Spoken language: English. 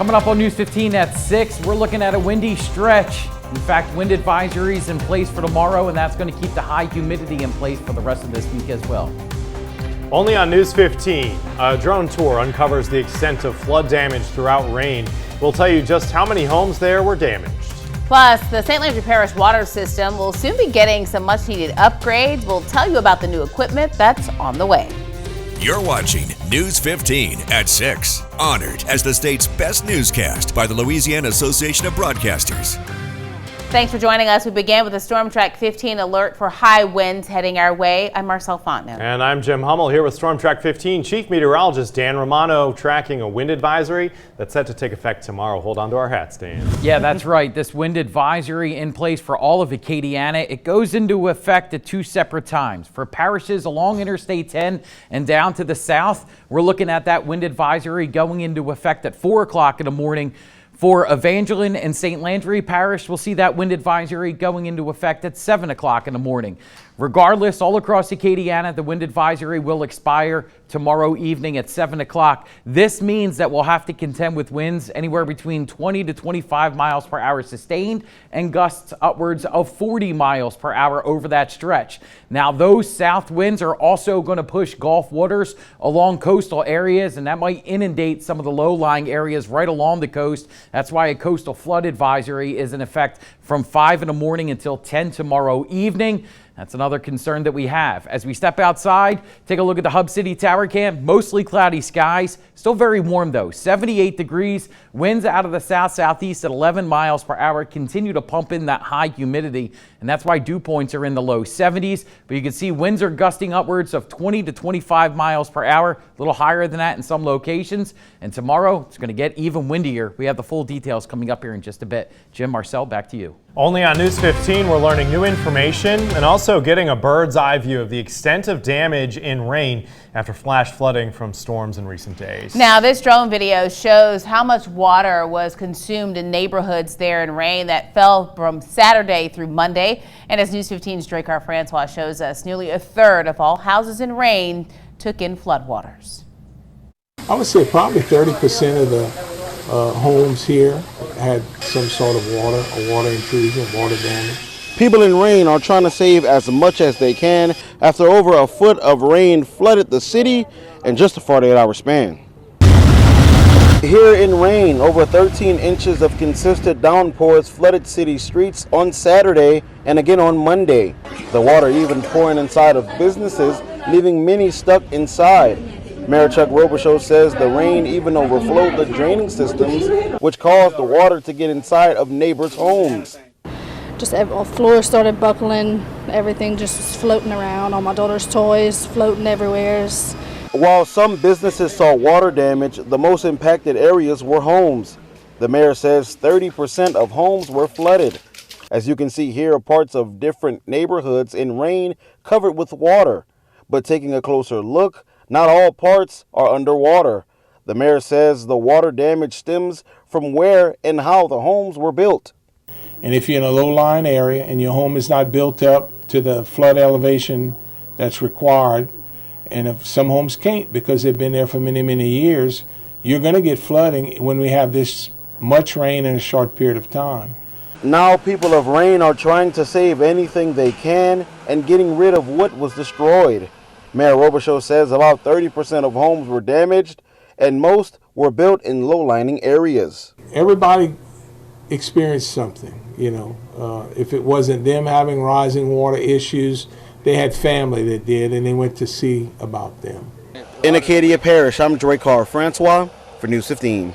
Coming up on News 15 at 6, we're looking at a windy stretch. In fact, wind advisories in place for tomorrow, and that's going to keep the high humidity in place for the rest of this week as well. Only on News 15, a drone tour uncovers the extent of flood damage throughout Rayne. We'll tell you just how many homes there were damaged. Plus, the St. Landry Parish water system will soon be getting some much-needed upgrades. We'll tell you about the new equipment that's on the way. You're watching News 15 at 6. Honored as the state's best newscast by the Louisiana Association of Broadcasters. Thanks for joining us. We began with a Storm Track 15 alert for high winds heading our way. I'm Marcel Fontenot. And I'm Jim Hummel here with Storm Track 15 Chief Meteorologist Dan Romano tracking a wind advisory that's set to take effect tomorrow. Hold on to our hats, Dan. Yeah, that's right. This wind advisory in place for all of Acadiana. It goes into effect at two separate times. For parishes along Interstate 10 and down to the south, we're looking at that wind advisory going into effect at 4 o'clock in the morning. For Evangeline and St. Landry Parish, we'll see that wind advisory going into effect at 7 o'clock in the morning. Regardless, all across Acadiana, the wind advisory will expire tomorrow evening at 7 o'clock. This means that we'll have to contend with winds anywhere between 20 to 25 miles per hour sustained and gusts upwards of 40 miles per hour over that stretch. Now, those south winds are also going to push Gulf waters along coastal areas, and that might inundate some of the low-lying areas right along the coast. That's why a coastal flood advisory is in effect from 5 in the morning until 10 tomorrow evening. That's another concern that we have. As we step outside, take a look at the Hub City Tower Cam. Mostly cloudy skies. Still very warm though. 78 degrees. Winds out of the south-southeast at 11 miles per hour. Continue to pump in that high humidity. And that's why dew points are in the low 70s. But you can see winds are gusting upwards of 20 to 25 miles per hour. A little higher than that in some locations. And tomorrow, it's going to get even windier. We have the full details coming up here in just a bit. Jim, Marcel, back to you. Only on News 15, we're learning new information and also getting a bird's eye view of the extent of damage in Rayne after flash flooding from storms in recent days. Now, this drone video shows how much water was consumed in neighborhoods there in Rayne that fell from Saturday through Monday. And as News 15's Dracar Francois shows us, nearly a third of all houses in Rayne took in floodwaters. I would say probably 30% of the homes here had some sort of water intrusion, water damage. People in Rayne are trying to save as much as they can after over a foot of rain flooded the city in just a 48-hour span. Here in Rayne, over 13 inches of consistent downpours flooded city streets on Saturday and again on Monday. The water even pouring inside of businesses, leaving many stuck inside. Mayor Chuck Robichaux says the rain even overflowed the draining systems, which caused the water to get inside of neighbors' homes. Just all floors started buckling, everything just was floating around, all my daughter's toys floating everywhere. While some businesses saw water damage, the most impacted areas were homes. The mayor says 30% of homes were flooded. As you can see here, parts of different neighborhoods in Rayne covered with water. But taking a closer look, not all parts are underwater. The mayor says the water damage stems from where and how the homes were built. And if you're in a low-lying area and your home is not built up to the flood elevation that's required, and if some homes can't because they've been there for many, many years, you're going to get flooding when we have this much rain in a short period of time. Now people of Rayne are trying to save anything they can and getting rid of what was destroyed. Mayor Robichaux says about 30% of homes were damaged and most were built in low-lying areas. Everybody experienced something, if it wasn't them having rising water issues, they had family that did, and they went to see about them. In Acadia Parish, I'm Dracar Francois for News 15.